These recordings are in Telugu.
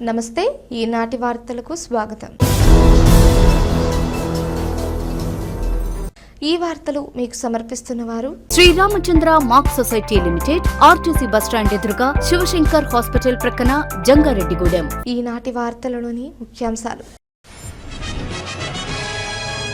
నమస్తే ఈనాటి వార్తలకు స్వాగతం। ఈ వార్తలు మీకు సమర్పిస్తున్నవారు Shri Ramachandra mark society limited, RTC bus stand ఎదురుగా, శివశంకర్ హాస్పిటల్ ప్రక్కన, జంగారెడ్డిగూడెం। ఈనాటి వార్తలలోని ముఖ్యాంశాలు: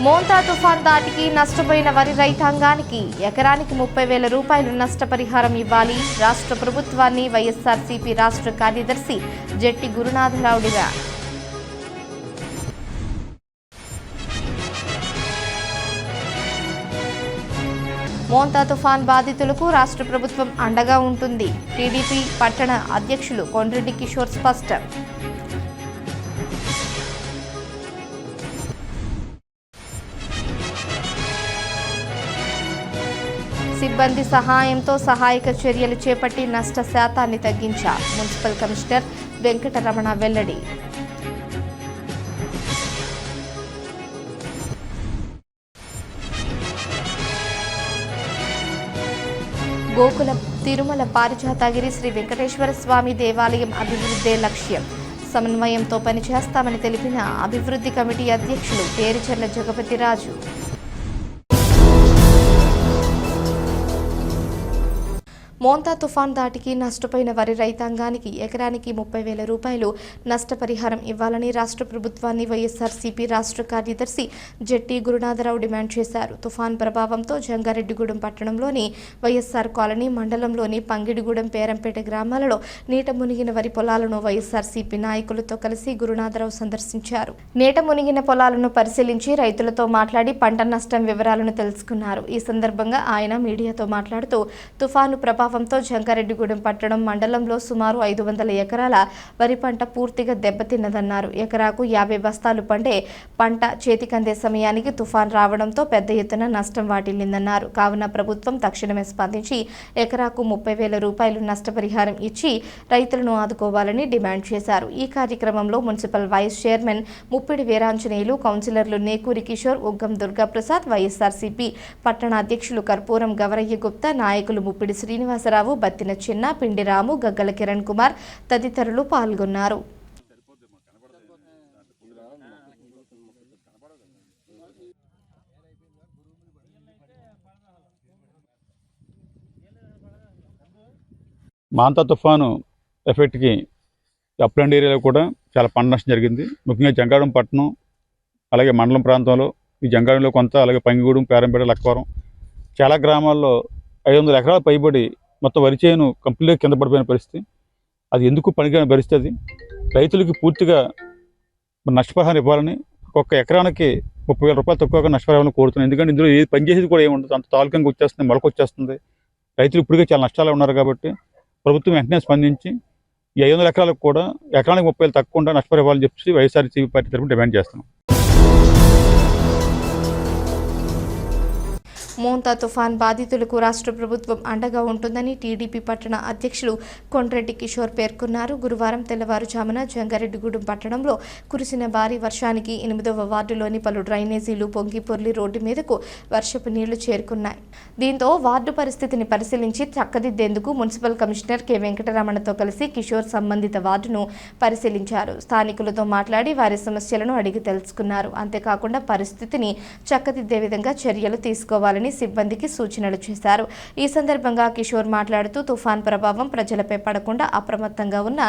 మోంతా తుఫాన్ దాటికి నష్టపోయిన వరి రైతాంగానికి ఎకరానికి 30,000 రూపాయలు నష్టపరిహారం ఇవ్వాలి, రాష్ట్ర ప్రభుత్వాన్ని వైఎస్ఆర్సీపీ రాష్ట్ర కార్యదర్శి జెట్టి గురునాథరావుడిగా। మోంతా తుఫాన్ బాధితులకు రాష్ట్ర ప్రభుత్వం అండగా ఉంటుంది, టీడీపీ పట్టణ అధ్యక్షులు కొండ్రెడ్డి కిషోర్ స్పష్టం। సిబ్బంది సహాయంతో సహాయక చర్యలు చేపట్టి నష్ట శాతాన్ని తగ్గించారు, మున్సిపల్ కమిషనర్ వెంకటరమణ వెల్లడి। గోకుల తిరుమల పారిజాతగిరి శ్రీ వెంకటేశ్వర స్వామి దేవాలయం అభివృద్ధే లక్ష్యం, సమన్వయంతో పనిచేస్తామని తెలిపిన అభివృద్ధి కమిటీ అధ్యక్షులు పేరుచెర్ల జగపతిరాజు। మోంతా తుఫాన్ దాటికి నష్టపోయిన వరి రైతాంగానికి ఎకరానికి 30,000 రూపాయలు నష్టపరిహారం ఇవ్వాలని రాష్ట్ర ప్రభుత్వాన్ని వైఎస్ఆర్సీపీ రాష్ట్ర కార్యదర్శి జెట్టి గురునాథరావు డిమాండ్ చేశారు। తుఫాన్ ప్రభావంతో జంగారెడ్డిగూడెం పట్టణంలోని వైఎస్ఆర్ కాలనీ మండలంలోని పంగిడిగూడెం, పేరంపేట గ్రామాలలో నీట మునిగిన వరి పొలాలను వైఎస్ఆర్సీపీ నాయకులతో కలిసి గురునాథరావు సందర్శించారు। నీట మునిగిన పొలాలను పరిశీలించి రైతులతో మాట్లాడి పంట నష్టం వివరాలను తెలుసుకున్నారు। ఈ సందర్భంగా ఆయన మీడియాతో మాట్లాడుతూ తుఫాను ప్రభావంతో జంగారెడ్డిగూడెం పట్టణం మండలంలో సుమారు 500 ఎకరాల వరి పంట పూర్తిగా దెబ్బతిన్నదన్నారు। ఎకరాకు 50 బస్తాలు పండే పంట చేతికందే సమయానికి తుఫాన్ రావడంతో పెద్ద ఎత్తున నష్టం వాటిల్లిందన్నారు। కావున ప్రభుత్వం తక్షణమే స్పందించి ఎకరాకు 30,000 రూపాయలు నష్టపరిహారం ఇచ్చి రైతులను ఆదుకోవాలని డిమాండ్ చేశారు। ఈ కార్యక్రమంలో municipal vice chairman Muppidi Veeranjaneyulu, కౌన్సిలర్లు నేకూరి కిషోర్, ఉగ్గం దుర్గాప్రసాద్, వైఎస్ఆర్సీపీ పట్టణ అధ్యక్షులు కర్పూరం గవరయ్య గుప్తా, నాయకులు ముప్పిడి శ్రీనివాసరావు, బత్తిన చిన్న, పిండిరాము, గగ్గల కిరణ్ కుమార్ తదితరులు పాల్గొన్నారు। మాంతా తుఫాను ఎఫెక్ట్కి అప్లాండ్ ఏరియాలో కూడా చాలా పంట నష్టం జరిగింది। ముఖ్యంగా జంగారెడ్డిగూడెం పట్టణం, అలాగే మండలం ప్రాంతంలో, ఈ జంగారెడ్డిగూడెంలో కొంత, అలాగే పంగిగూడెం, పేరంపేట, లక్కవరం చాలా గ్రామాల్లో 500 ఎకరాల పైబడి మొత్తం వరి చేను కంప్లీట్గా కింద పడిపోయిన పరిస్థితి। అది ఎందుకు పనికిరాని పరిస్థితి। రైతులకి పూర్తిగా నష్టపరిహారం ఇవ్వాలని, ఒక్క ఎకరానికి 30,000 రూపాయలు తక్కువగా నష్టపరిహారం కోరుతున్నాను। ఎందుకంటే ఇందులో ఏది పనిచేసేది కూడా ఏముండదు, అంత తాలూకంగా వచ్చేస్తుంది, మొలక వచ్చేస్తుంది। రైతులు ఇప్పటికే చాలా నష్టాలు ఉన్నారు కాబట్టి ప్రభుత్వం వెంటనే స్పందించి ఈ 500 ఎకరాలకు కూడా ఎకరానికి 30,000 తక్కువ నష్టపరిహారం ఇవ్వాలని చెప్పి వైఎస్ఆర్సీపీ పార్టీ తరఫున డిమాండ్ చేస్తున్నాం। మోంతా తుఫాన్ బాధితులకు రాష్ట్ర ప్రభుత్వం అండగా ఉంటుందని టీడీపీ పట్టణ అధ్యక్షులు కొండ్రెడ్డి కిషోర్ పేర్కొన్నారు। గురువారం తెల్లవారుజామున జంగారెడ్డిగూడెం పట్టణంలో కురిసిన భారీ వర్షానికి 8వ వార్డులోని పలు డ్రైనేజీలు పొంగి పొర్లి రోడ్డు మీదకు వర్షపు నీళ్లు చేరుకున్నాయి। దీంతో వార్డు పరిస్థితిని పరిశీలించి చక్కదిద్దేందుకు మున్సిపల్ కమిషనర్ కె వెంకటరమణతో కలిసి కిషోర్ సంబంధిత వార్డును పరిశీలించారు। స్థానికులతో మాట్లాడి వారి సమస్యలను అడిగి తెలుసుకున్నారు। అంతేకాకుండా పరిస్థితిని చక్కదిద్దే విధంగా చర్యలు తీసుకోవాలని సిబ్బందికి సూచనలు చేశారు। ఈ సందర్భంగా కిషోర్ మాట్లాడుతూ తుఫాన్ ప్రభావం ప్రజలపై పడకుండా అప్రమత్తంగా ఉన్న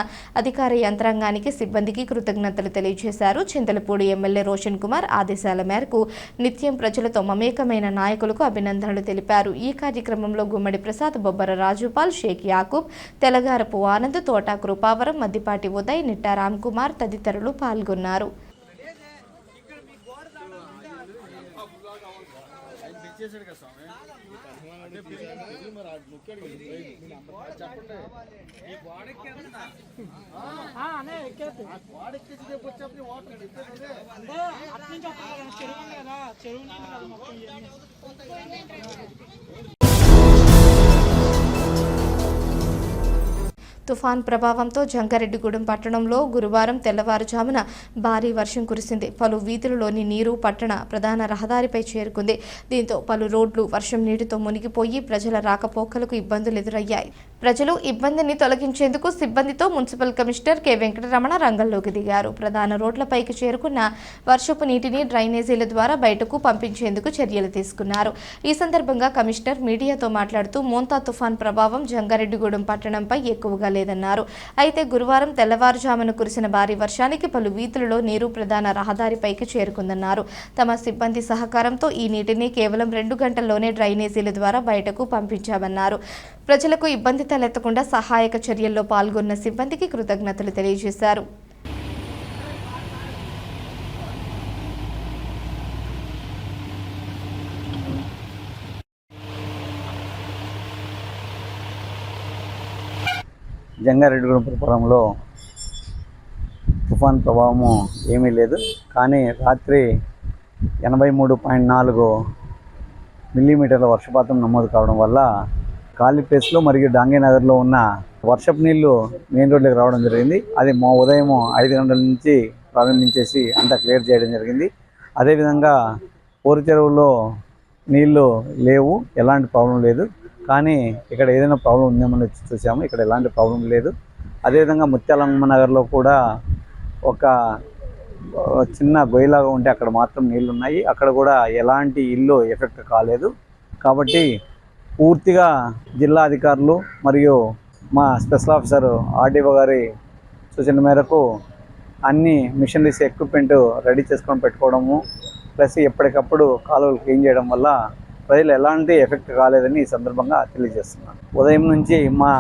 అధికార యంత్రాంగానికి, సిబ్బందికి కృతజ్ఞతలు తెలియజేశారు। చింతలపూడి ఎమ్మెల్యే రోషన్ కుమార్ ఆదేశాల మేరకు నిత్యం ప్రజలతో మమేకమైన నాయకులకు అభినందనలు తెలిపారు। ఈ కార్యక్రమంలో గుమ్మడి ప్రసాద్, బొబ్బర రాజుపాల్, షేక్ యాకూబ్, తెలగారపు ఆనంద్, తోటా కృపావరం, మద్దిపాటి ఉదయ్, నిట్టా రామ్ కుమార్ తదితరులు పాల్గొన్నారు। తుఫాన్ ప్రభావంతో జంగారెడ్డిగూడెం పట్టణంలో గురువారం తెల్లవారుజామున భారీ వర్షం కురిసింది. పలు వీధులలోని నీరు పట్టణ ప్రధాన రహదారిపై చేరుకుంది. దీంతో పలు రోడ్లు వర్షం నీటితో మునిగిపోయి ప్రజల రాకపోకలకు ఇబ్బందులు ఎదురయ్యాయి. ప్రజలు ఇబ్బందిని తొలగించేందుకు సిబ్బందితో మున్సిపల్ కమిషనర్ కె వెంకటరమణ రంగంలోకి దిగారు. ప్రధాన రోడ్లపైకి చేరుకున్న వర్షపు నీటిని డ్రైనేజీల ద్వారా బయటకు పంపించేందుకు చర్యలు తీసుకున్నారు. ఈ సందర్భంగా కమిషనర్ మీడియాతో మాట్లాడుతూ మోంతా తుఫాన్ ప్రభావం జంగారెడ్డిగూడెం పట్టణంపై ఎక్కువగా లేదన్నారు. అయితే గురువారం తెల్లవారుజామున కురిసిన భారీ వర్షానికి పలు వీధులలో నీరు ప్రధాన రహదారిపైకి చేరుకుందన్నారు. తమ సిబ్బంది సహకారంతో ఈ నీటిని కేవలం 2 గంటల్లోనే డ్రైనేజీల ద్వారా బయటకు పంపించామన్నారు. ప్రజలకు ఇబ్బంది తలెత్తకుండా సహాయక చర్యల్లో పాల్గొన్న సిబ్బందికి కృతజ్ఞతలు తెలియజేశారు. జంగారెడ్డిగూడెం పురపాలెంలో తుఫాన్ ప్రభావము ఏమీ లేదు. కానీ రాత్రి 83.4 మిల్లీమీటర్ల వర్షపాతం నమోదు కావడం వల్ల ఖాళీ ప్లేస్లో మరియు డాంగేనగర్లో ఉన్న వర్షపు నీళ్లు మెయిన్ రోడ్లోకి రావడం జరిగింది. అది ఉదయం 5 గంటల నుంచి ప్రారంభించేసి అంతా క్లియర్ చేయడం జరిగింది. అదేవిధంగా పోరు చెరువులో నీళ్లు లేవు, ఎలాంటి ప్రాబ్లం లేదు. కానీ ఇక్కడ ఏదైనా ప్రాబ్లం ఉందేమని చూసాము, ఇక్కడ ఎలాంటి ప్రాబ్లం లేదు. అదేవిధంగా ముత్యాలమ్మ నగర్లో కూడా ఒక చిన్న గొయ్యిలాగా ఉంటే అక్కడ మాత్రం నీళ్ళు ఉన్నాయి. అక్కడ కూడా ఎలాంటి ఇల్లు ఎఫెక్ట్ కాలేదు. కాబట్టి పూర్తిగా జిల్లా అధికారులు మరియు మా స్పెషల్ ఆఫీసర్ ఆర్డీఓ గారి సూచన మేరకు అన్ని మిషనరీస్ ఎక్విప్మెంట్ రెడీ చేసుకొని పెట్టుకోవడము, ప్లస్ ఎప్పటికప్పుడు కాలువలు క్లీన్ చేయడం వల్ల ప్రజలు ఎలాంటి ఎఫెక్ట్ కాలేదని ఈ సందర్భంగా తెలియజేస్తున్నాను. ఉదయం నుంచి మా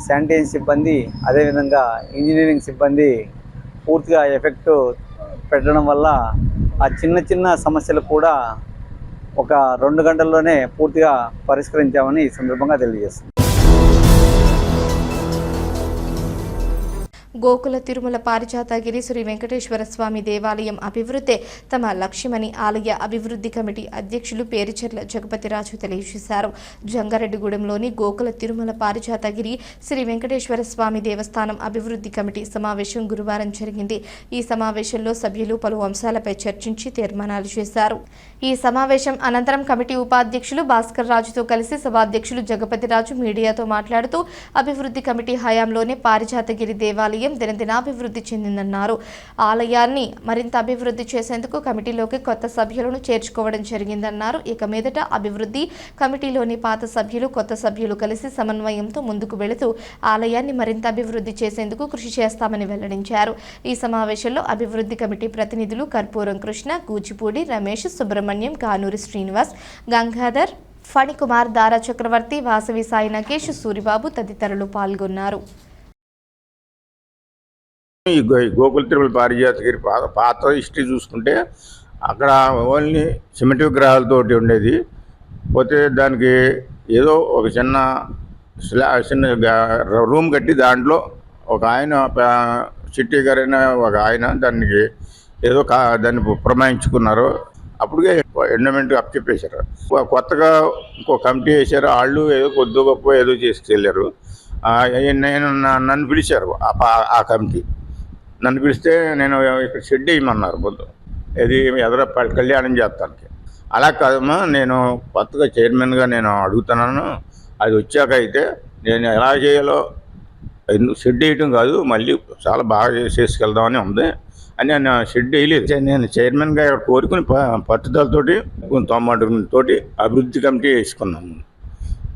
శానిటైజేషన్ సిబ్బంది అదేవిధంగా ఇంజనీరింగ్ సిబ్బంది పూర్తిగా ఎఫెక్ట్ పెట్టడం వల్ల ఆ చిన్న చిన్న సమస్యలు కూడా ఒక 2 గంటల్లోనే పూర్తిగా పరిష్కరించామని ఈ సందర్భంగా తెలియజేస్తున్నాను. గోకుల తిరుమల పారిజాతగిరి శ్రీ వెంకటేశ్వర స్వామి దేవాలయం అభివృద్ధి తమ లక్ష్యమని ఆలయ అభివృద్ధి కమిటీ అధ్యక్షులు పేరిచెర్ల జగపతిరాజు తెలియజేశారు. జంగారెడ్డిగూడెంలోని గోకుల తిరుమల పారిజాతగిరి శ్రీ వెంకటేశ్వర స్వామి దేవస్థానం అభివృద్ధి కమిటీ సమావేశం గురువారం జరిగింది. ఈ సమావేశంలో సభ్యులు పలు అంశాలపై చర్చించి తీర్మానాలు చేశారు. ఈ సమావేశం అనంతరం కమిటీ ఉపాధ్యక్షులు భాస్కర్ రాజుతో కలిసి సభాధ్యక్షులు జగపతిరాజు మీడియాతో మాట్లాడుతూ అభివృద్ధి కమిటీ హయాంలోనే పారిజాతగిరి దేవాలయం దినదినాభివృద్ధి చెందిందన్నారు. ఆలయాన్ని మరింత అభివృద్ధి చేసేందుకు కమిటీలోకి కొత్త సభ్యులను చేర్చుకోవడం జరిగిందన్నారు. ఇక మీదట అభివృద్ధి కమిటీలోని పాత సభ్యులు కొత్త సభ్యులు కలిసి సమన్వయంతో ముందుకు వెళుతూ ఆలయాన్ని మరింత అభివృద్ధి చేసేందుకు కృషి చేస్తామని వెల్లడించారు. ఈ సమావేశంలో అభివృద్ధి కమిటీ ప్రతినిధులు కర్పూరం కృష్ణ, కూచిపూడి రమేష్, సుబ్రహ్మణ్యం, కానూరి శ్రీనివాస్, గంగాధర్, ఫణికుమార్, దారా చక్రవర్తి, వాసవి సాయి నగేష్, సూరిబాబు తదితరులు పాల్గొన్నారు. ఈ గోకుల తిరుమల పారిజాతగిరి పాత హిస్టరీ చూసుకుంటే అక్కడ ఓన్లీ సిమెంట్ విగ్రహాలతోటి ఉండేది. పోతే దానికి ఏదో ఒక చిన్న రూమ్ కట్టి దాంట్లో ఒక ఆయన చిట్టి గారైన ఒక ఆయన దానికి ఏదో దాన్ని పురమాయించుకున్నారు. అప్పటికే ఎండోమెంట్ అప్పచెప్పేశారు. కొత్తగా ఇంకో కమిటీ వేశారు. వాళ్ళు ఏదో కొద్ది గొప్ప ఏదో చేసుకెళ్ళారు. నన్ను పిలిచారు ఆ కమిటీ. నన్ను పిలిస్తే నేను ఇక్కడ షెడ్ వేయమన్నారు ముందు, ఇది ఎదుర కళ్యాణం చేస్తానికి. అలా కాదమ్మా, నేను కొత్తగా చైర్మన్గా నేను అడుగుతున్నాను, అది వచ్చాక అయితే నేను ఎలా చేయాలో షెడ్ వేయటం కాదు, మళ్ళీ చాలా బాగా చేసుకెళ్దామని ఉంది అని నేను షెడ్ వేయలేదు. నేను చైర్మన్గా కోరుకుని పట్టుదలతోటి 90 అభివృద్ధి కమిటీ వేసుకున్నాను.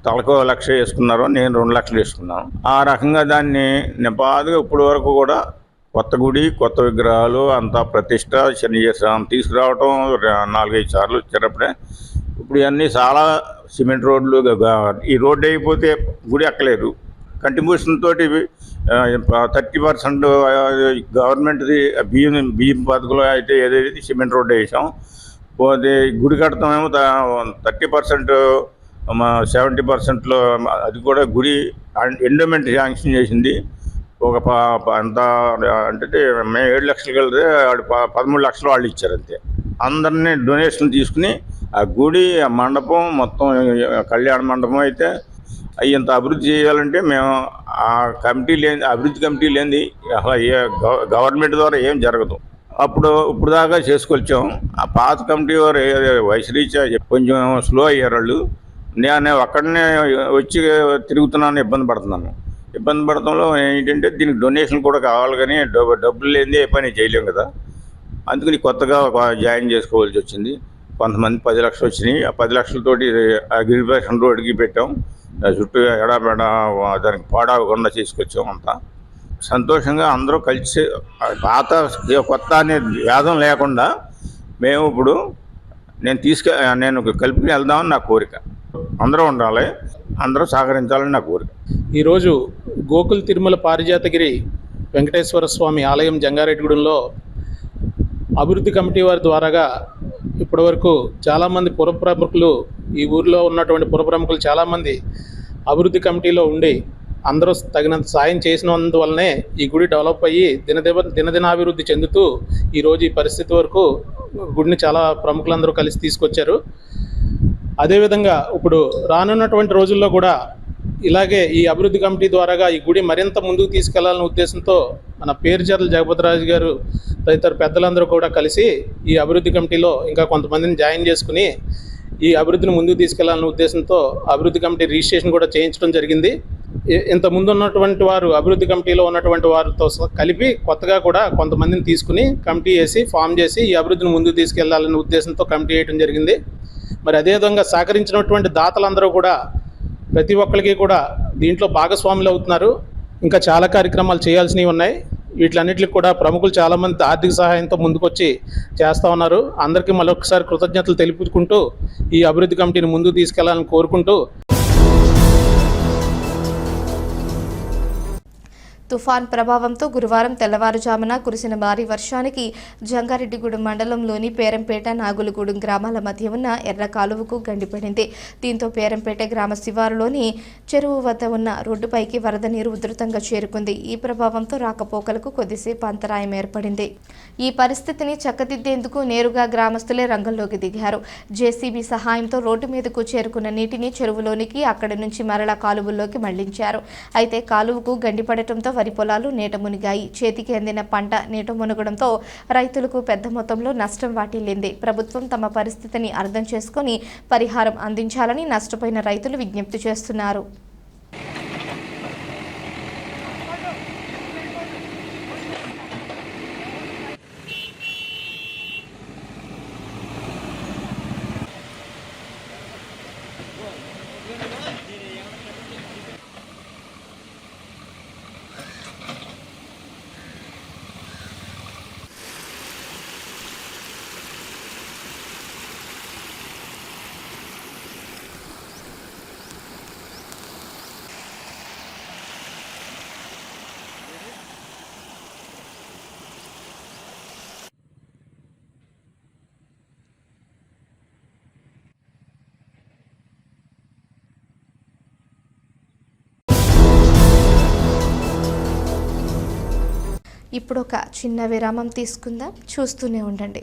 తలకు 1 లక్ష వేసుకున్నారు, నేను 2 లక్షలు వేసుకున్నాను. ఆ రకంగా దాన్ని నిపాదుగా ఇప్పటి వరకు కూడా కొత్త గుడి, కొత్త విగ్రహాలు అంతా ప్రతిష్ట చేసాం. తీసుకురావటం 4-5 సార్లు వచ్చేటప్పుడే. ఇప్పుడు ఇవన్నీ చాలా సిమెంట్ రోడ్లు, ఈ రోడ్డు అయిపోతే గుడి ఎక్కలేరు. కంట్రిబ్యూషన్ తోటి 30% గవర్నమెంట్ది బియ్యం పథకంలో అయితే ఏదైతే సిమెంట్ రోడ్డు వేసాం. పోతే గుడి కడతామేమో 30%, 70%లో అది కూడా గుడి ఎండోమెంట్ శాంక్షన్ చేసింది. ఒక అంత అంటే మేము 7 లక్షలు కలితే 13 లక్షలు వాళ్ళు ఇచ్చారు అంతే. అందరినీ డొనేషన్ తీసుకుని ఆ గుడి, ఆ మండపం మొత్తం కళ్యాణ మండపం అయితే అవి ఇంత అభివృద్ధి చేయాలంటే మేము ఆ కమిటీ లేని అభివృద్ధి కమిటీ లేని అసలు గవర్నమెంట్ ద్వారా ఏం జరగదు. ఇప్పుడు దాకా చేసుకొచ్చాం. ఆ పాత కమిటీ వారు వయసు రీత్యా కొంచెం స్లో అయ్యారు వాళ్ళు. నేను అక్కడనే వచ్చి తిరుగుతున్నాను, ఇబ్బంది పడటంలో ఏంటంటే దీనికి డొనేషన్ కూడా కావాలి, కానీ డబ్బులు లేనిదే ఏ పని చేయలేం కదా. అందుకని కొత్తగా జాయిన్ చేసుకోవాల్సి వచ్చింది. కొంతమంది 10 లక్షలు వచ్చినాయి. ఆ 10 లక్షలతోటి గిరిప్రదక్షిణ రోడ్డుకి పెట్టాం. చుట్టూ ఎడాపెడా దానికి పాడవకుండా తీసుకొచ్చాం. అంతా సంతోషంగా అందరూ కలిసి పాత కొత్త అనే భేదం లేకుండా మేము ఇప్పుడు నేను కలిపి వెళ్దామని నా కోరిక. అందరూ ఉండాలి, అందరూ సహకరించాలని నా కోరిక. ఈరోజు గోకుల్ తిరుమల పారిజాతగిరి వెంకటేశ్వర స్వామి ఆలయం జంగారెడ్డిగూడెంలో అభివృద్ధి కమిటీ వారి ద్వారాగా ఇప్పటివరకు చాలామంది పురప్రముఖులు, ఈ ఊరిలో ఉన్నటువంటి పురప్రముఖులు చాలామంది అభివృద్ధి కమిటీలో ఉండి అందరూ తగినంత సాయం చేసినందువల్లనే ఈ గుడి డెవలప్ అయ్యి దినదినాభివృద్ధి చెందుతూ ఈరోజు ఈ పరిస్థితి వరకు గుడిని చాలా ప్రముఖులందరూ కలిసి తీసుకొచ్చారు. అదేవిధంగా ఇప్పుడు రానున్నటువంటి రోజుల్లో కూడా ఇలాగే ఈ అభివృద్ధి కమిటీ ద్వారాగా ఈ గుడి మరింత ముందుకు తీసుకెళ్లాలనే ఉద్దేశంతో మన పేరుచర్ల జగపతిరాజు గారు తదితర పెద్దలందరూ కూడా కలిసి ఈ అభివృద్ధి కమిటీలో ఇంకా కొంతమందిని జాయిన్ చేసుకుని ఈ అభివృద్ధిని ముందుకు తీసుకెళ్లాలనే ఉద్దేశంతో అభివృద్ధి కమిటీ రిజిస్ట్రేషన్ కూడా చేయించడం జరిగింది. ఇంత ముందు ఉన్నటువంటి వారు అభివృద్ధి కమిటీలో ఉన్నటువంటి వారితో కలిపి కొత్తగా కూడా కొంతమందిని తీసుకుని కమిటీ వేసి ఫామ్ చేసి ఈ అభివృద్ధిని ముందుకు తీసుకెళ్లాలనే ఉద్దేశంతో కమిటీ వేయడం జరిగింది. మరి అదేవిధంగా సహకరించినటువంటి దాతలందరూ కూడా ప్రతి ఒక్కరికి కూడా దీంట్లో భాగస్వాములు అవుతున్నారు. ఇంకా చాలా కార్యక్రమాలు చేయాల్సినవి ఉన్నాయి. వీటిలన్నిటికి కూడా ప్రముఖులు చాలామంది ఆర్థిక సహాయంతో ముందుకొచ్చి చేస్తూ ఉన్నారు. అందరికీ మరొకసారి కృతజ్ఞతలు తెలుపుకుంటూ ఈ అభివృద్ధి కమిటీని ముందుకు తీసుకెళ్లాలని కోరుకుంటూ తుఫాన్ ప్రభావంతో గురువారం తెల్లవారుజామున కురిసిన భారీ వర్షానికి జంగారెడ్డిగూడెం మండలంలోని పేరంపేట, నాగులగూడెం గ్రామాల మధ్య ఉన్న ఎర్ర కాలువకు గండిపడింది. దీంతో పేరంపేట గ్రామ శివారులోని చెరువు వద్ద ఉన్న రోడ్డుపైకి వరద నీరు ఉధృతంగా చేరుకుంది. ఈ ప్రభావంతో రాకపోకలకు కొద్దిసేపు అంతరాయం ఏర్పడింది. ఈ పరిస్థితిని చక్కదిద్దేందుకు నేరుగా గ్రామస్తులే రంగంలోకి దిగారు. జేసీబీ సహాయంతో రోడ్డు మీదకు చేరుకున్న నీటిని చెరువులోనికి, అక్కడి నుంచి మరలా కాలువల్లోకి మళ్లించారు. అయితే కాలువకు గండిపడటంతో వరి పొలాలు నీట మునిగాయి. చేతికి అందిన పంట నీట మునగడంతో రైతులకు పెద్ద మొత్తంలో నష్టం వాటిల్లింది. ప్రభుత్వం తమ పరిస్థితిని అర్థం చేసుకుని పరిహారం అందించాలని నష్టపోయిన రైతులు విజ్ఞప్తి చేస్తున్నారు. ఇప్పుడు ఒక చిన్న విరామం తీసుకుందాం, చూస్తూనే ఉండండి.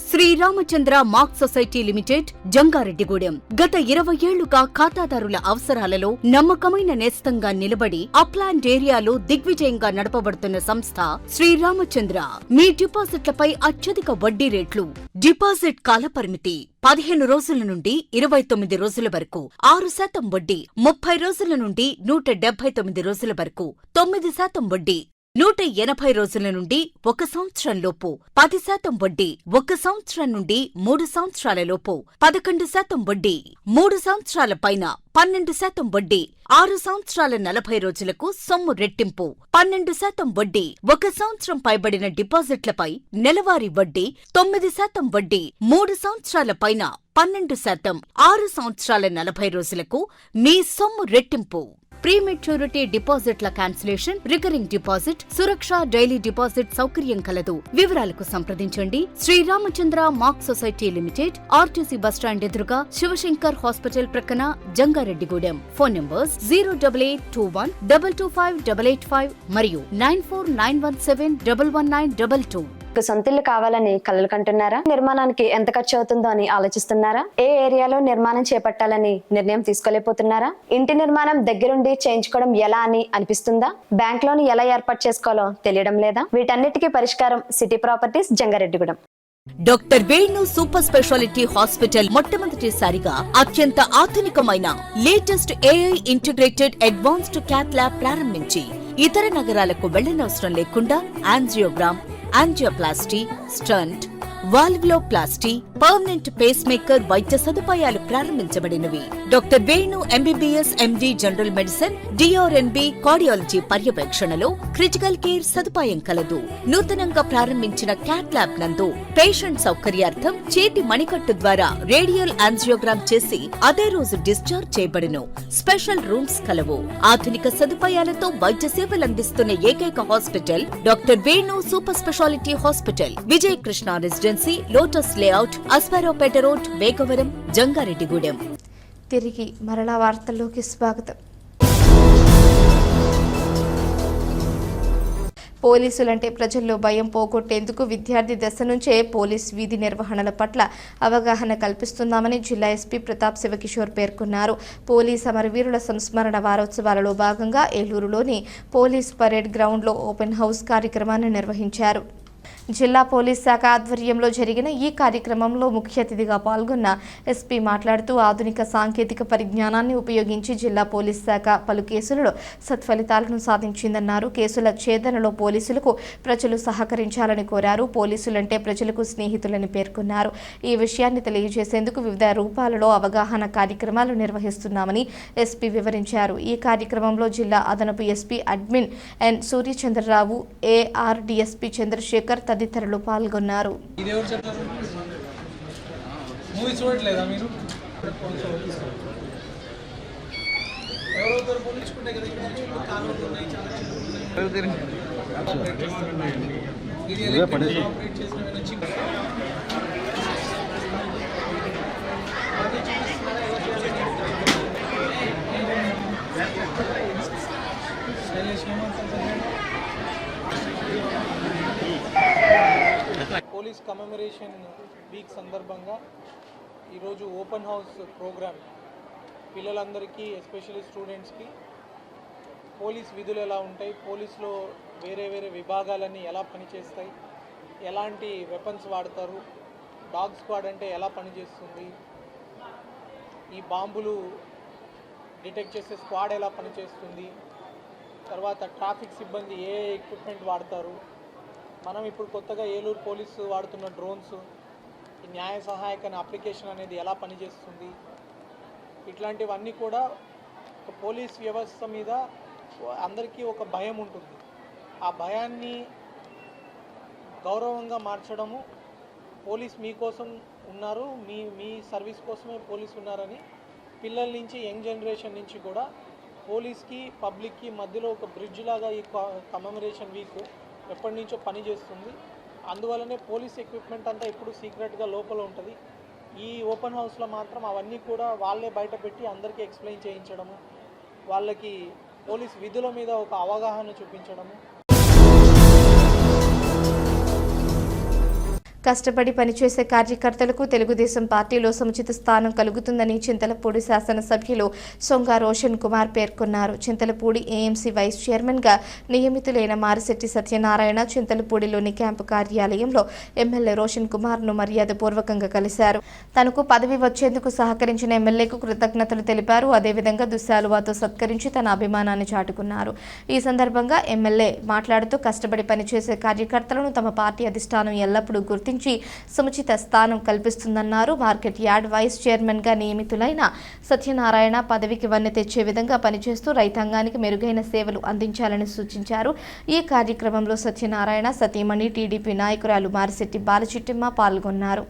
Sriramachandra mark society limited, Jangareddygudem. గత 20 ఏళ్లుగా ఖాతాదారుల అవసరాలలో నమ్మకమైన నేస్తంగా నిలబడి అప్లాండ్ ఏరియాలో దిగ్విజయంగా నడపబడుతున్న సంస్థ శ్రీరామచంద్ర. మీ డిపాజిట్లపై అత్యధిక వడ్డీ రేట్లు, డిపాజిట్ కాలపరిమితి 15 రోజుల నుండి 29 రోజుల వరకు, 6% వడ్డీ, 30 రోజుల నుండి 179 రోజుల వరకు, 9% వడ్డీ, 180 రోజుల నుండి 1 సంవత్సరం లోపు, 10% వడ్డీ, 1 సంవత్సరం నుండి 3 సంవత్సరాల లోపు, 11% వడ్డీ, 3 సంవత్సరాల పైన 12% వడ్డీ, 6 సంవత్సరాల 40 రోజులకు సొమ్ము రెట్టింపు, 12% వడ్డీ, 1 సంవత్సరం పైబడిన డిపాజిట్లపై నెలవారీ వడ్డీ, 9% వడ్డీ, 3 సంవత్సరాల పైన 12%, 6 సంవత్సరాల 40 రోజులకు మీ సొమ్ము రెట్టింపు. ప్రీమెచ్యూరిటీ డిపాజిట్ల cancellation, recurring deposit, Suraksha daily deposit సౌకర్యం కలదు. వివరాలకు సంప్రదించండి. Sriramachandra mark society limited, RTC bus stand ఎదురుగా, శివశంకర్ హాస్పిటల్ ప్రక్కన, జంగారెడ్డిగూడెం. ఫోన్ నంబర్స్ 08821 225 885 మరియు 94917 11922. మీకు సొంతిల్లు కావాలని కలలు కంటున్నారా? నిర్మాణానికి ఎంత ఖర్చు అవుతుందో అని ఆలోచిస్తున్నారా? ఏ ఏరియాలో నిర్మాణం చేపట్టాలని నిర్ణయం తీసుకోలేకపోతున్నారా? ఇంటి నిర్మాణం దగ్గరుండి చేయించుకోవడం ఎలా అని అనిపిస్తుందా? బ్యాంక్ లోన్ ఎలా ఏర్పాటు చేసుకోవాలో తెలియడం లేదా? వీటన్నిటికీ పరిష్కారం city properties Jangareddygudem. Doctor Venu super speciality hospital మొట్టమొదటిసారిగా అత్యంత ఆధునికమైన latest AI integrated advanced cath lab ప్రారంభించి ఇతర నగరాలకు వెళ్లనవసరం లేకుండా angiogram, angioplasty, stent, valvuloplasty, permanent pacemaker వైద్య సదుపాయాలు ప్రారంభించబడినవి. Doctor Venu MBBS MD general medicine, DrNB cardiology పర్యవేక్షణలో క్రిటికల్ కేర్ సదుపాయం కలదు. నూతనంగా ప్రారంభించిన క్యాట్ ల్యాబ్ నందు పేషెంట్ సౌకర్యార్థం చేతి మణికట్టు ద్వారా రేడియల్ యాంజియోగ్రామ్ చేసి అదే రోజు డిశ్చార్జ్ చేయబడును. స్పెషల్ రూమ్స్ కలవు. ఆధునిక సదుపాయాలతో వైద్య సేవలందిస్తున్న ఏకైక hospital doctor Venu super speciality hospital, Vijay Krishna residency, lotus layout, Asparopeta road, Vegavaram, Jangareddygudem. తిరిగి మరలా వార్తల్లోకి స్వాగతం. పోలీసులంటే ప్రజల్లో భయం పోగొట్టేందుకు విద్యార్థి దశ నుంచే పోలీస్ విధి నిర్వహణల పట్ల అవగాహన కల్పిస్తున్నామని జిల్లా ఎస్పీ ప్రతాప్ శివకిషోర్ పేర్కొన్నారు. పోలీస్ అమరవీరుల సంస్మరణ వారోత్సవాలలో భాగంగా ఏలూరులోని పోలీస్ పరేడ్ గ్రౌండ్లో ఓపెన్ హౌస్ కార్యక్రమాన్ని నిర్వహించారు. జిల్లా పోలీస్ శాఖ ఆధ్వర్యంలో జరిగిన ఈ కార్యక్రమంలో ముఖ్య అతిథిగా పాల్గొన్న ఎస్పీ మాట్లాడుతూ ఆధునిక సాంకేతిక పరిజ్ఞానాన్ని ఉపయోగించి జిల్లా పోలీస్ శాఖ పలు కేసులలో సత్ఫలితాలను సాధించిందన్నారు. కేసుల ఛేదనలో పోలీసులకు ప్రజలు సహకరించాలని కోరారు. పోలీసులంటే ప్రజలకు స్నేహితులని పేర్కొన్నారు. ఈ విషయాన్ని తెలియజేసేందుకు వివిధ రూపాలలో అవగాహన కార్యక్రమాలు నిర్వహిస్తున్నామని ఎస్పీ వివరించారు. ఈ కార్యక్రమంలో జిల్లా అదనపు ఎస్పీ అడ్మిన్ ఎన్ సూర్యచంద్రరావు, ఏఆర్ డిఎస్పీ చంద్రశేఖర్ తదితరులు పాల్గొన్నారు. పోలీస్ కమెమరేషన్ వీక్ సందర్భంగా ఈరోజు ఓపెన్ హౌస్ ప్రోగ్రామ్ పిల్లలందరికీ, ఎస్పెషల్లీ స్టూడెంట్స్కి పోలీస్ విధులు ఎలా ఉంటాయి, పోలీస్లో వేరే వేరే విభాగాలన్నీ ఎలా పనిచేస్తాయి, ఎలాంటి వెపన్స్ వాడతారు, డాగ్ స్క్వాడ్ అంటే ఎలా పనిచేస్తుంది, ఈ బాంబులు డిటెక్ట్ చేసే స్క్వాడ్ ఎలా పనిచేస్తుంది, తర్వాత ట్రాఫిక్ సిబ్బంది ఏ ఎక్విప్మెంట్ వాడతారు, మనం ఇప్పుడు కొత్తగా ఏలూరు పోలీసు వాడుతున్న డ్రోన్స్, ఈ న్యాయ సహాయక అప్లికేషన్ అనేది ఎలా పనిచేస్తుంది, ఇట్లాంటివన్నీ కూడా ఒక పోలీస్ వ్యవస్థ మీద అందరికీ ఒక భయం ఉంటుంది. ఆ భయాన్ని గౌరవంగా మార్చడము, పోలీస్ మీకోసం ఉన్నారు, మీ సర్వీస్ కోసమే పోలీస్ ఉన్నారని పిల్లల నుంచి, యంగ్ జనరేషన్ నుంచి కూడా పోలీస్కి పబ్లిక్కి మధ్యలో ఒక బ్రిడ్జ్ లాగా ఈ కమెమరేషన్ వీక్ ఎప్పటి నుంచో పనిచేస్తుంది. అందువల్లనే పోలీస్ ఎక్విప్మెంట్ అంతా ఇప్పుడు సీక్రెట్గా లోపల ఉంటుంది. ఈ ఓపెన్ హౌస్లో మాత్రం అవన్నీ కూడా వాళ్ళే బయట పెట్టి అందరికీ ఎక్స్ప్లెయిన్ చేయించడము, వాళ్ళకి పోలీస్ విధుల మీద ఒక అవగాహన చూపించడము. కష్టపడి పనిచేసే కార్యకర్తలకు తెలుగుదేశం పార్టీలో సముచిత స్థానం కలుగుతుందని చింతలపూడి శాసనసభ్యులు సొంగ రోషన్ కుమార్ పేర్కొన్నారు. చింతలపూడి ఏఎంసీ వైస్ చైర్మన్గా నియమితులైన మారిశెట్టి సత్యనారాయణ చింతలపూడిలోని క్యాంపు కార్యాలయంలో ఎమ్మెల్యే రోషన్ కుమార్ను మర్యాదపూర్వకంగా కలిశారు. తనకు పదవి వచ్చేందుకు సహకరించిన ఎమ్మెల్యేకు కృతజ్ఞతలు తెలిపారు. అదేవిధంగా దుశ్శాలువాతో సత్కరించి తన అభిమానాన్ని చాటుకున్నారు. ఈ సందర్భంగా ఎమ్మెల్యే మాట్లాడుతూ కష్టపడి పనిచేసే కార్యకర్తలను తమ పార్టీ అధిష్టానం ఎల్లప్పుడూ గుర్తించి సముచిత స్థానం కల్పిస్తుందన్నారు. మార్కెట్ యార్డ్ వైస్ చైర్మన్గా నియమితులైన సత్యనారాయణ పదవికి వన్నె తెచ్చే విధంగా పనిచేస్తూ రైతాంగానికి మెరుగైన సేవలు అందించాలని సూచించారు. ఈ కార్యక్రమంలో సత్యనారాయణ సతీమణి టీడీపీ నాయకురాలు మారిశెట్టి బాలచిట్టమ్మ పాల్గొన్నారు.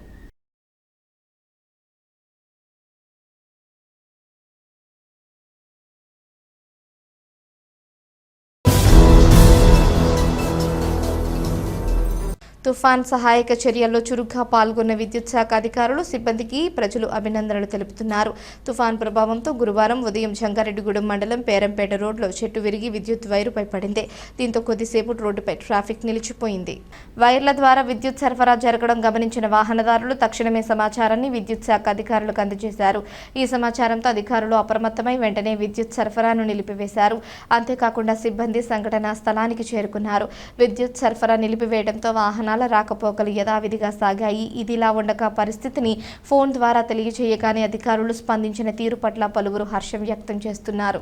తుఫాన్ సహాయక చర్యల్లో చురుగ్గా పాల్గొన్న విద్యుత్ శాఖ అధికారులు సిబ్బందికి ప్రజలు అభినందనలు తెలుపుతున్నారు. తుఫాన్ ప్రభావంతో గురువారం ఉదయం జంగారెడ్డిగూడెం మండలం పేరంపేట రోడ్లో చెట్టు విరిగి విద్యుత్ వైరుపై పడింది. దీంతో కొద్దిసేపు రోడ్డుపై ట్రాఫిక్ నిలిచిపోయింది. వైర్ల ద్వారా విద్యుత్ సరఫరా జరగడం గమనించిన వాహనదారులు తక్షణమే సమాచారాన్ని విద్యుత్ శాఖ అధికారులకు అందజేశారు. ఈ సమాచారంతో అధికారులు అప్రమత్తమై వెంటనే విద్యుత్ సరఫరాను నిలిపివేశారు. అంతేకాకుండా సిబ్బంది సంఘటనా స్థలానికి చేరుకున్నారు. విద్యుత్ సరఫరా నిలిపివేయడంతో వాహనాల రాకపోకలు యథావిధిగా సాగాయి. ఇదిలా ఉండగా పరిస్థితిని ఫోన్ ద్వారా తెలియజేయగానే అధికారులు స్పందించిన తీరు పట్ల పలువురు హర్షం వ్యక్తం చేస్తున్నారు.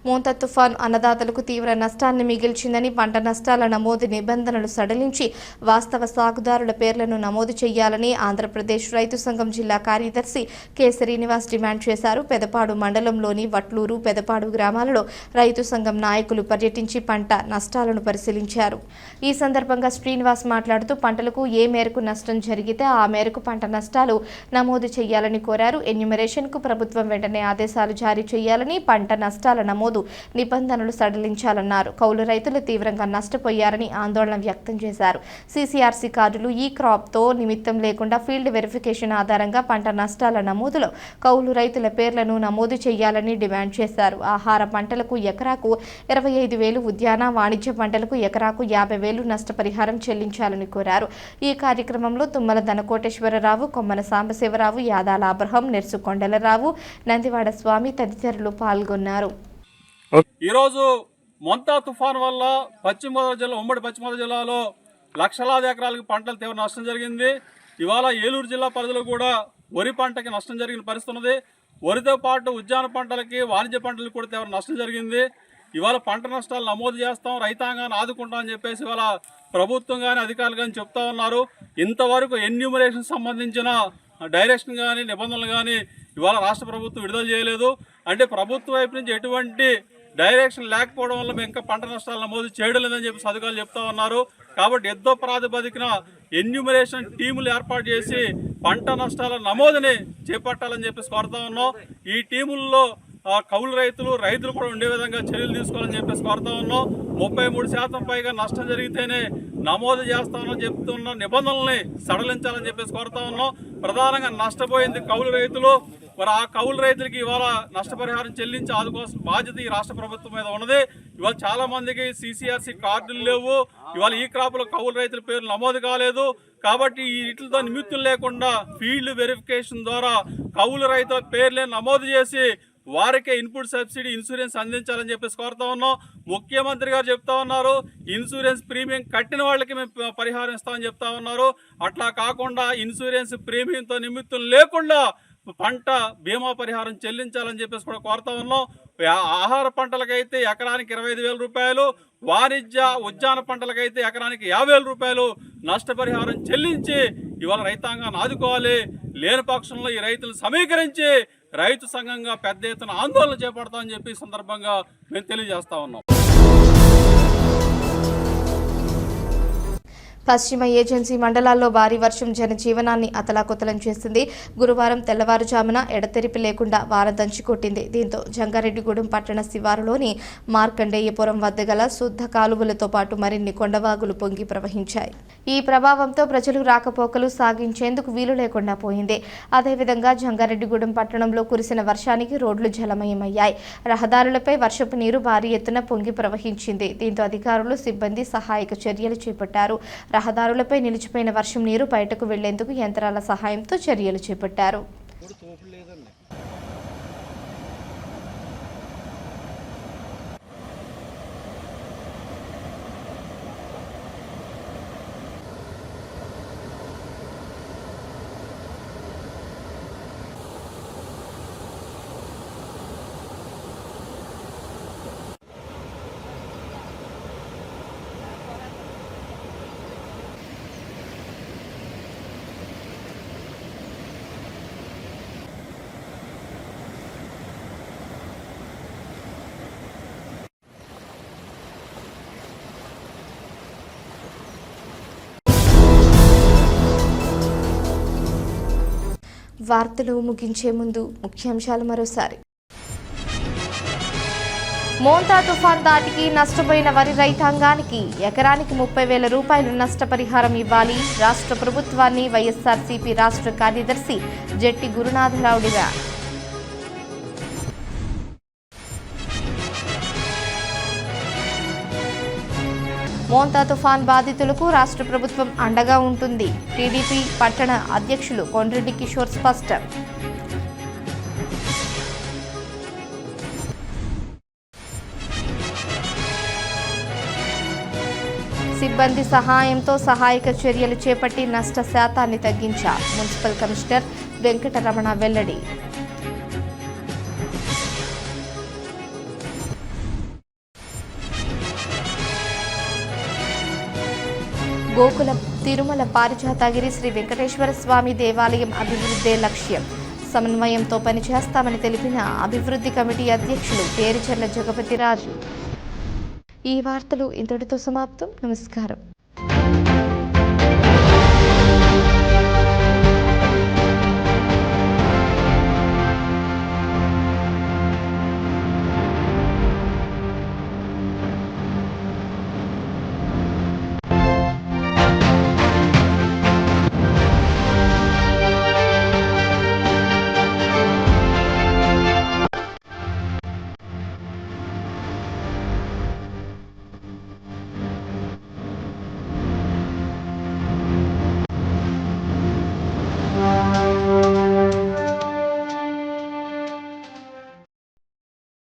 మోంతా తుఫాన్ అన్నదాతలకు తీవ్ర నష్టాన్ని మిగిల్చిందని, పంట నష్టాల నమోదు నిబంధనలు సడలించి వాస్తవ సాగుదారుల పేర్లను నమోదు చేయాలని ఆంధ్రప్రదేశ్ రైతు సంఘం జిల్లా కార్యదర్శి కె శ్రీనివాస్ డిమాండ్ చేశారు. పెదపాడు మండలంలోని వట్లూరు, పెదపాడు గ్రామాలలో రైతు సంఘం నాయకులు పర్యటించి పంట నష్టాలను పరిశీలించారు. ఈ సందర్భంగా శ్రీనివాస్ మాట్లాడుతూ పంటలకు ఏ మేరకు నష్టం జరిగితే ఆ మేరకు పంట నష్టాలు నమోదు చేయాలని కోరారు. ఎన్యూమరేషన్కు ప్రభుత్వం వెంటనే ఆదేశాలు జారీ చేయాలని, పంట నష్టాల నమోదు నిబంధనలు సడలించాలన్నారు. కౌలు రైతులు తీవ్రంగా నష్టపోయారని ఆందోళన వ్యక్తం చేశారు. సీసీఆర్సీ కార్డులు ఈ క్రాప్తో నిమిత్తం లేకుండా ఫీల్డ్ వెరిఫికేషన్ ఆధారంగా పంట నష్టాల నమోదులో కౌలు రైతుల పేర్లను నమోదు చేయాలని డిమాండ్ చేశారు. ఆహార పంటలకు ఎకరాకు 25,000, ఉద్యాన వాణిజ్య పంటలకు ఎకరాకు 50,000 నష్టపరిహారం చెల్లించాలని కోరారు. ఈ కార్యక్రమంలో తుమ్మల ధనకోటేశ్వరరావు, కొమ్మన సాంబశివరావు, యాదాల అబ్రహం, నెర్సు కొండలరావు, నందివాడ స్వామి తదితరులు పాల్గొన్నారు. ఈరోజు మొంతా తుఫాన్ వల్ల ఉమ్మడి పశ్చిమ గోదావరి జిల్లాలో లక్షలాది ఎకరాలకు పంటలు తీవ్ర నష్టం జరిగింది. ఇవాళ ఏలూరు జిల్లా పరిధిలో కూడా వరి పంటకి నష్టం జరిగిన పరిస్థితి ఉన్నది. వరితో పాటు ఉద్యాన పంటలకి, వాణిజ్య పంటలకు కూడా తీవ్ర నష్టం జరిగింది. ఇవాళ పంట నష్టాలు నమోదు చేస్తాం, రైతాంగాన్ని ఆదుకుంటాం అని చెప్పేసి ఇవాళ ప్రభుత్వం కానీ అధికారులు కానీ చెప్తా ఉన్నారు. ఇంతవరకు ఎన్యూమరేషన్ సంబంధించిన డైరెక్షన్ కానీ నిబంధనలు కానీ ఇవాళ రాష్ట్ర ప్రభుత్వం విడుదల చేయలేదు. అంటే ప్రభుత్వం వైపు నుంచి ఎటువంటి డైరెక్షన్ లేకపోవడం వల్ల మేము ఇంకా పంట నష్టాలు నమోదు చేయడం లేదని చెప్పి అధికారులు చెప్తా ఉన్నారు. కాబట్టి యుద్ధ ప్రాతిపదికన ఎన్యూమరేషన్ టీములు ఏర్పాటు చేసి పంట నష్టాల నమోదుని చేపట్టాలని చెప్పేసి కోరుతా ఉన్నాం. ఈ టీముల్లో కౌలు రైతులు కూడా ఉండే విధంగా చర్యలు తీసుకోవాలని చెప్పేసి కోరుతా ఉన్నాం. 33% పైగా నష్టం జరిగితేనే నమోదు చేస్తామని చెప్తున్న నిబంధనల్ని సడలించాలని చెప్పేసి కోరుతా ఉన్నాం. ప్రధానంగా నష్టపోయింది కౌలు రైతులు. మరి ఆ కౌలు రైతులకి ఇవాళ నష్టపరిహారం చెల్లించి ఆదుకోవాల్సిన బాధ్యత ఈ రాష్ట్ర ప్రభుత్వం మీద ఉన్నది. ఇవాళ చాలా మందికి సీసీఆర్సీ కార్డులు లేవు. ఇవాళ ఈ క్రాప్లో కౌలు రైతుల పేర్లు నమోదు కాలేదు. కాబట్టి ఈ వీటితో నిమిత్తం లేకుండా ఫీల్డ్ వెరిఫికేషన్ ద్వారా కౌలు రైతుల పేర్లే నమోదు చేసి వారికే ఇన్పుట్ సబ్సిడీ, ఇన్సూరెన్స్ అందించాలని చెప్పేసి కోరుతా ఉన్నాం. ముఖ్యమంత్రి గారు చెప్తా ఉన్నారు ఇన్సూరెన్స్ ప్రీమియం కట్టిన వాళ్ళకి మేము పరిహారం ఇస్తామని చెప్తా ఉన్నారు. అట్లా కాకుండా ఇన్సూరెన్స్ ప్రీమియంతో నిమిత్తం లేకుండా పంట బీమా పరిహారం చెల్లించాలని చెప్పేసి కూడా కోరుతా ఉన్నాం. ఆహార పంటలకైతే ఎకరానికి 25,000 రూపాయలు, వాణిజ్య ఉద్యాన పంటలకైతే ఎకరానికి 50,000 రూపాయలు నష్టపరిహారం చెల్లించి ఇవాళ రైతాంగాన్ని ఆదుకోవాలి. లేని పక్షంలో ఈ రైతులు సమీకరించి రైతు సంఘంగా పెద్ద ఎత్తున ఆందోళన చేపడతామని చెప్పి ఈ సందర్భంగా మేము తెలియజేస్తా ఉన్నాం. పశ్చిమ ఏజెన్సీ మండలాల్లో భారీ వర్షం జనజీవనాన్ని అతలాకుతలం చేసింది. గురువారం తెల్లవారుజామున ఎడతెరిపి లేకుండా వాన దంచికొట్టింది. దీంతో జంగారెడ్డిగూడెం పట్టణ శివారులోని మార్కండేయపురం వద్ద గల శుద్ధ కాలువలతో పాటు మరిన్ని కొండవాగులు పొంగి ప్రవహించాయి. ఈ ప్రభావంతో ప్రజలు రాకపోకలు సాగించేందుకు వీలు లేకుండా పోయింది. అదేవిధంగా జంగారెడ్డిగూడెం పట్టణంలో కురిసిన వర్షానికి రోడ్లు జలమయమయ్యాయి. రహదారులపై వర్షపు నీరు భారీ ఎత్తున పొంగి ప్రవహించింది. దీంతో అధికారులు, సిబ్బంది సహాయక చర్యలు చేపట్టారు. రహదారులపై నిలిచిపోయిన వర్షం నీరు బయటకు వెళ్లేందుకు యంత్రాల సహాయంతో చర్యలు చేపట్టారు. వార్తలు ముగించే ముందు ముఖ్యాంశాలు మరోసారి. మోంతా తుఫాన్ దాటికి నష్టపోయిన వరి రైతాంగానికి ఎకరానికి 30,000 రూపాయలు నష్టపరిహారం ఇవ్వాలి. రాష్ట్ర ప్రభుత్వాన్ని వైఎస్ఆర్సీపీ రాష్ట్ర కార్యదర్శి జెట్టి గురునాథరావుడిగా. మోంతా తుఫాన్ బాధితులకు రాష్ట్ర ప్రభుత్వం అండగా ఉంటుంది. టీడీపీ పట్టణ అధ్యక్షులు కొండ్రెడ్డి కిషోర్ స్పష్టం. సిబ్బంది సహాయంతో సహాయక చర్యలు చేపట్టి నష్ట శాతాన్ని తగ్గించా మున్సిపల్ కమిషనర్ వెంకటరమణ వెల్లడి. గోకుల తిరుమల పారిజాతగిరి శ్రీ వెంకటేశ్వర స్వామి దేవాలయం అభివృద్ధే లక్ష్యం. సమన్వయంతో పనిచేస్తామని తెలిపిన అభివృద్ధి కమిటీ అధ్యక్షులు పేరుచెర్ల జగపతిరాజు. ఈ వార్తలు ఇంతటితో సమాప్తం. నమస్కారం.